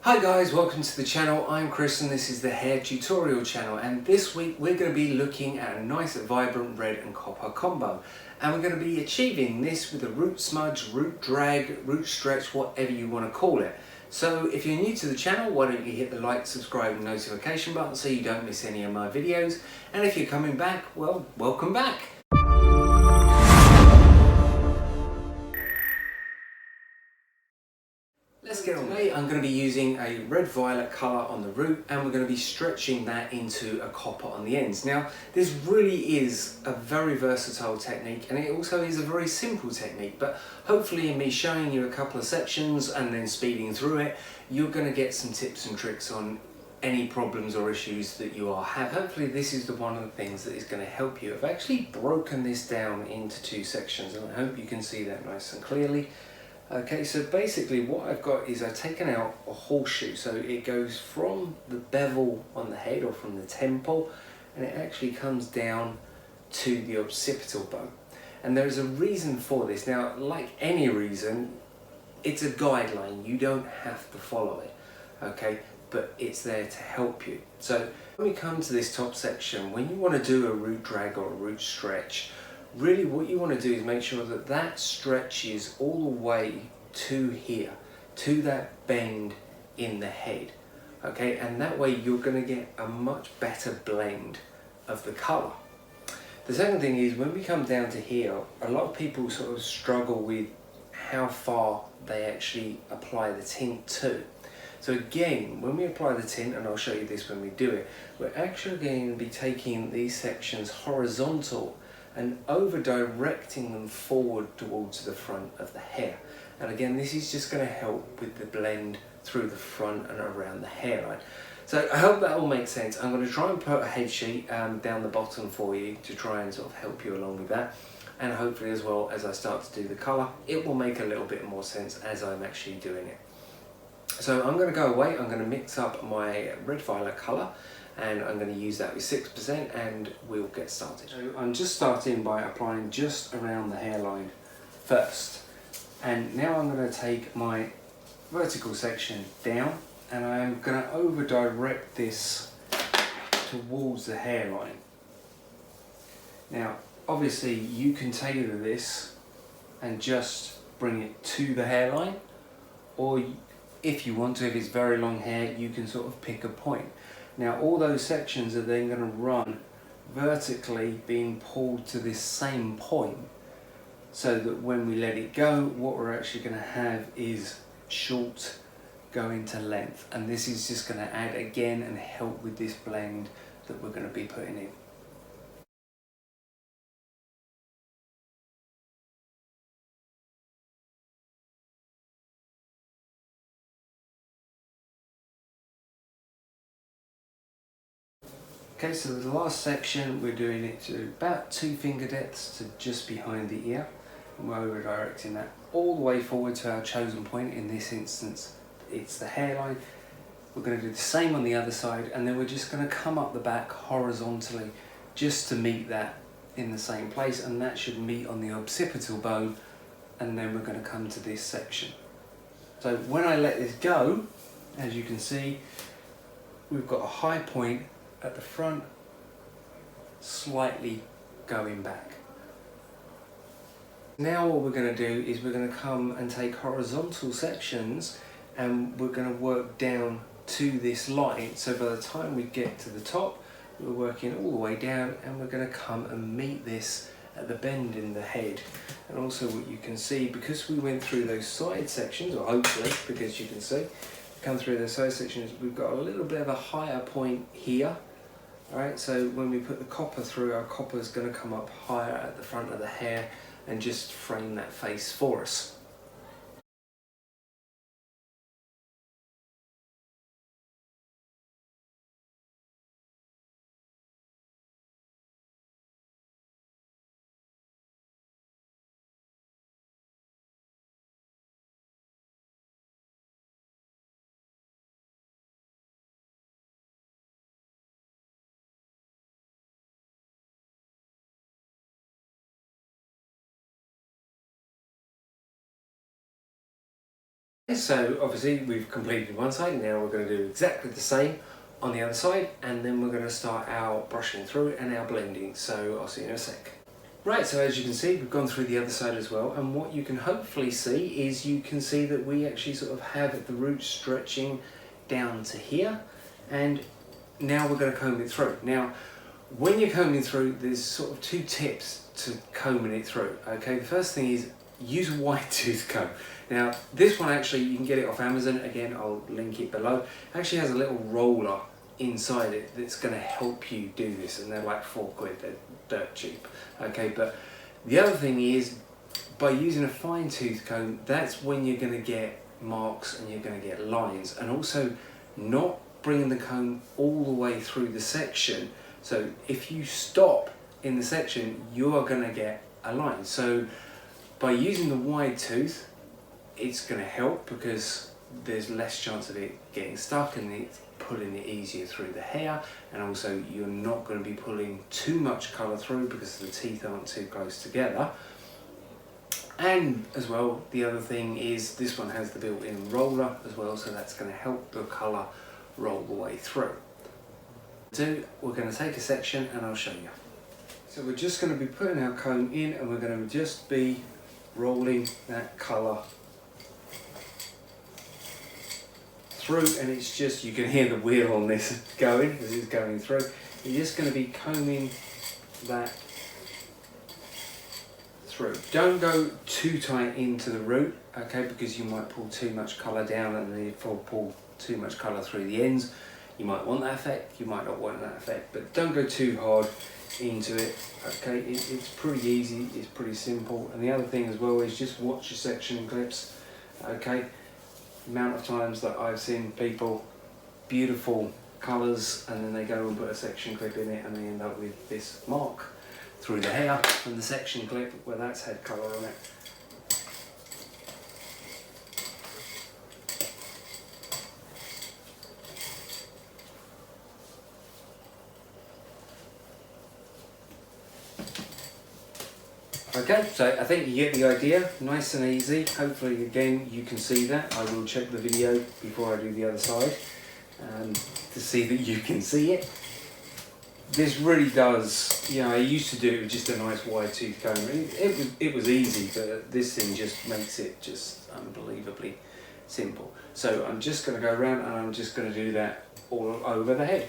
Hi guys, welcome to the channel. I'm Chris and this is the hair tutorial channel, and this week we're going to be looking at a nice vibrant red and copper combo, and we're going to be achieving this with a root smudge, root drag, root stretch, whatever you want to call it. So if you're new to the channel, why don't you hit the like, subscribe and notification button so you don't miss any of my videos, and if you're coming back, well, welcome back. Let's get on. Today I'm going to be using a red violet colour on the root, and we're going to be stretching that into a copper on the ends. Now this really is a very versatile technique, and it also is a very simple technique, but hopefully in me showing you a couple of sections and then speeding through it, you're going to get some tips and tricks on any problems or issues that you are having. Hopefully this is one of the things that is going to help you. I've actually broken this down into two sections and I hope you can see that nice and clearly. Okay, so basically what I've got is I've taken out a horseshoe, so it goes from the bevel on the head or from the temple, and it actually comes down to the occipital bone. And there's a reason for this. Now, like any reason, it's a guideline, you don't have to follow it, okay, but it's there to help you. So when we come to this top section, when you want to do a root drag or a root stretch, really what you want to do is make sure that that stretches all the way to here, to that bend in the head, okay, and that way you're going to get a much better blend of the colour. The second thing is when we come down to here, a lot of people sort of struggle with how far they actually apply the tint to. So again, when we apply the tint, and I'll show you this when we do it, we're actually going to be taking these sections horizontal and over directing them forward towards the front of the hair. And again, this is just going to help with the blend through the front and around the hairline. So I hope that all makes sense. I'm going to try and put a head sheet down the bottom for you to try and sort of help you along with that. And hopefully as well, as I start to do the colour, it will make a little bit more sense as I'm actually doing it. So I'm going to go away, I'm going to mix up my red violet colour, and I'm going to use that with 6% and we'll get started. So I'm just starting by applying just around the hairline first, and now I'm going to take my vertical section down and I'm going to over direct this towards the hairline. Now obviously you can tailor this and just bring it to the hairline, or if you want to, if it's very long hair, you can sort of pick a point. Now all those sections are then going to run vertically, being pulled to this same point, so that when we let it go, what we're actually going to have is short going to length, and this is just going to add again and help with this blend that we're going to be putting in. Okay, so the last section we're doing it to about 2 finger depths to just behind the ear, and we're over directing that all the way forward to our chosen point. In this instance it's the hairline. We're going to do the same on the other side, and then we're just going to come up the back horizontally just to meet that in the same place, and that should meet on the occipital bone, and then we're going to come to this section. So when I let this go, as you can see, we've got a high point at the front, slightly going back. Now what we're going to do is we're going to come and take horizontal sections and we're going to work down to this line, so by the time we get to the top we're working all the way down, and we're going to come and meet this at the bend in the head. And also what you can see, because we went through those side sections, or hopefully because you can see come through those side sections, we've got a little bit of a higher point here. Alright, so when we put the copper through, our copper is going to come up higher at the front of the hair and just frame that face for us. So obviously we've completed one side, now we're going to do exactly the same on the other side, and then we're going to start our brushing through and our blending. So I'll see you in a sec. Right, so as you can see, we've gone through the other side as well, and what you can hopefully see is you can see that we actually sort of have the root stretching down to here, and now we're going to comb it through. Now, when you're combing through, there's sort of two tips to combing it through. Okay, the first thing is use a wide tooth comb. Now, this one actually, you can get it off Amazon. Again, I'll link it below. It actually has a little roller inside it that's going to help you do this, and they're like £4, they're dirt cheap. Okay, but the other thing is, by using a fine tooth comb, that's when you're going to get marks and you're going to get lines, and also not bringing the comb all the way through the section. So if you stop in the section, you are going to get a line. So by using the wide tooth, it's going to help because there's less chance of it getting stuck, and it's pulling it easier through the hair, and also you're not going to be pulling too much colour through because the teeth aren't too close together. And as well, the other thing is this one has the built-in roller as well, so that's going to help the colour roll the way through. We're going to take a section and I'll show you. So we're just going to be putting our comb in, and we're going to just be rolling that colour through, and it's just, you can hear the wheel on this going as it's going through. You're just going to be combing that through. Don't go too tight into the root, okay, because you might pull too much colour down and therefore pull too much colour through the ends. You might want that effect, you might not want that effect, but don't go too hard into it, okay. It's pretty easy, it's pretty simple. And the other thing as well is just watch your section clips, okay. The amount of times that I've seen people, beautiful colours, and then they go and put a section clip in it and they end up with this mark through the hair from the section clip where that's had colour on it. Okay, so I think you get the idea, nice and easy. Hopefully again you can see that. I will check the video before I do the other side to see that you can see it. This really does, you know, I used to do it with just a nice wide tooth comb. It was easy, but this thing just makes it just unbelievably simple. So I'm just going to go around and I'm just going to do that all over the head.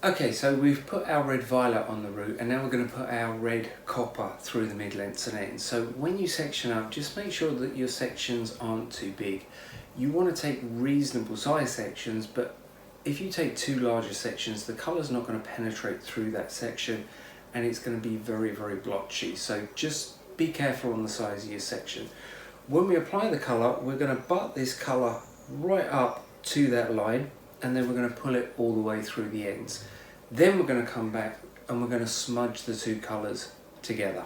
Okay, so we've put our red violet on the root, and now we're going to put our red copper through the mid-lengths and ends. So when you section up, just make sure that your sections aren't too big. You want to take reasonable size sections, but if you take too larger sections, the colour's not going to penetrate through that section and it's going to be very, very blotchy. So just be careful on the size of your section. When we apply the colour, we're going to butt this colour right up to that line, and then we're going to pull it all the way through the ends. Then we're going to come back and we're going to smudge the two colours together.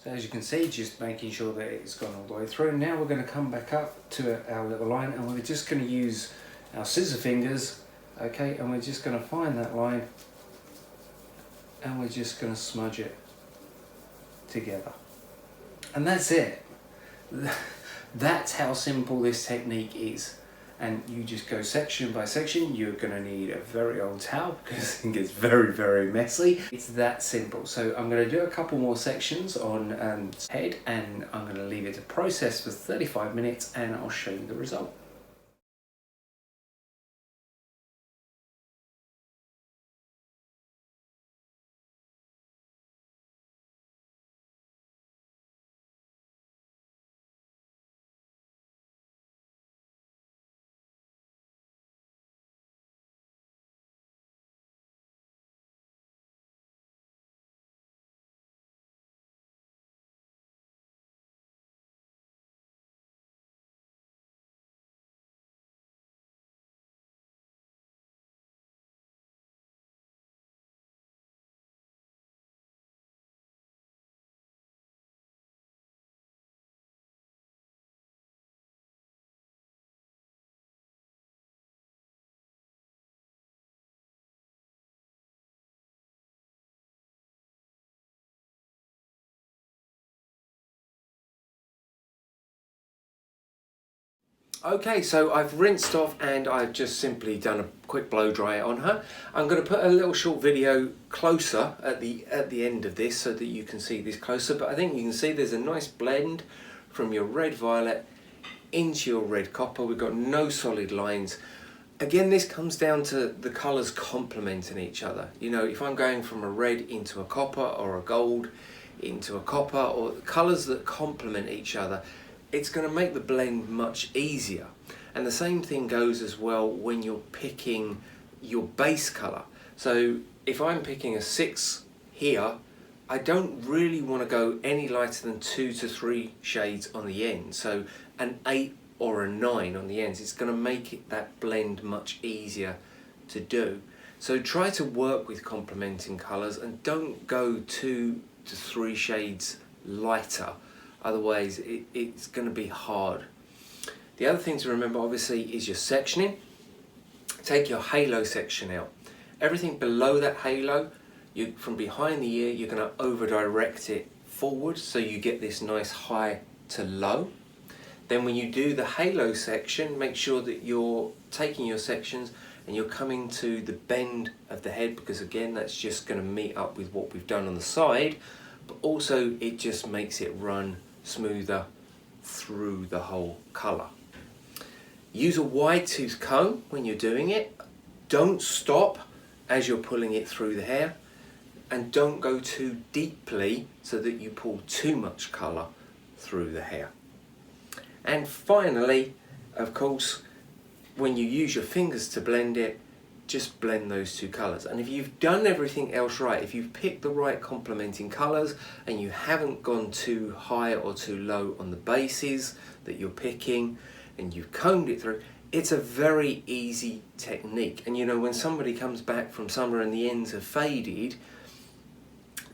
So as you can see, just making sure that it's gone all the way through. Now we're going to come back up to our little line, and we're just going to use our scissor fingers, okay, and we're just going to find that line and we're just going to smudge it together. And that's it. That's how simple this technique is. And you just go section by section. You're going to need a very old towel because it gets very, very messy. It's that simple. So I'm going to do a couple more sections on head, and I'm going to leave it to process for 35 minutes and I'll show you the result. Okay, so I've rinsed off and I've just simply done a quick blow dry on her. I'm going to put a little short video closer at the end of this so that you can see this closer, but I think you can see there's a nice blend from your red violet into your red copper. We've got no solid lines. Again, this comes down to the colours complementing each other. You know, if I'm going from a red into a copper or a gold into a copper, or colours that complement each other, it's going to make the blend much easier. And the same thing goes as well when you're picking your base colour. So if I'm picking a 6 here, I don't really want to go any lighter than 2 to 3 shades on the end. So an 8 or a 9 on the ends, it's going to make that blend much easier to do. So try to work with complementing colours and don't go 2 to 3 shades lighter. Otherwise it's going to be hard. The other thing to remember obviously is your sectioning. Take your halo section out. Everything below that halo, from behind the ear, you're going to over direct it forward so you get this nice high to low. Then when you do the halo section, make sure that you're taking your sections and you're coming to the bend of the head, because again that's just going to meet up with what we've done on the side, but also it just makes it run smoother through the whole colour. Use a wide tooth comb when you're doing it. Don't stop as you're pulling it through the hair, and don't go too deeply so that you pull too much colour through the hair. And finally, of course, when you use your fingers to blend it, just blend those two colours. And if you've done everything else right, if you've picked the right complementing colours and you haven't gone too high or too low on the bases that you're picking, and you've combed it through, it's a very easy technique. And you know, when somebody comes back from summer and the ends have faded,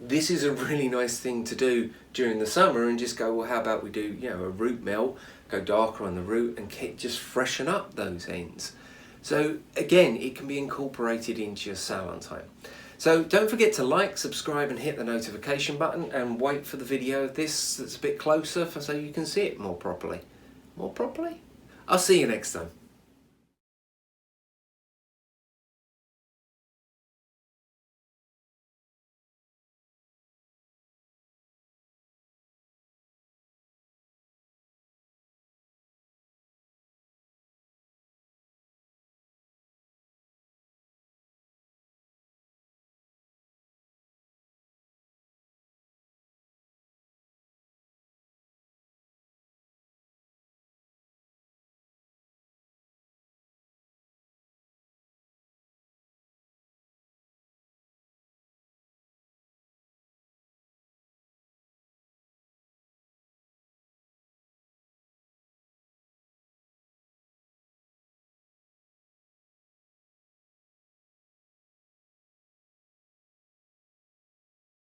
this is a really nice thing to do during the summer, and just go, well, how about we do, you know, a root melt, go darker on the root and just freshen up those ends. So again, it can be incorporated into your salon time. So don't forget to like, subscribe and hit the notification button, and wait for the video of this that's a bit closer so you can see it more properly. More properly? I'll see you next time.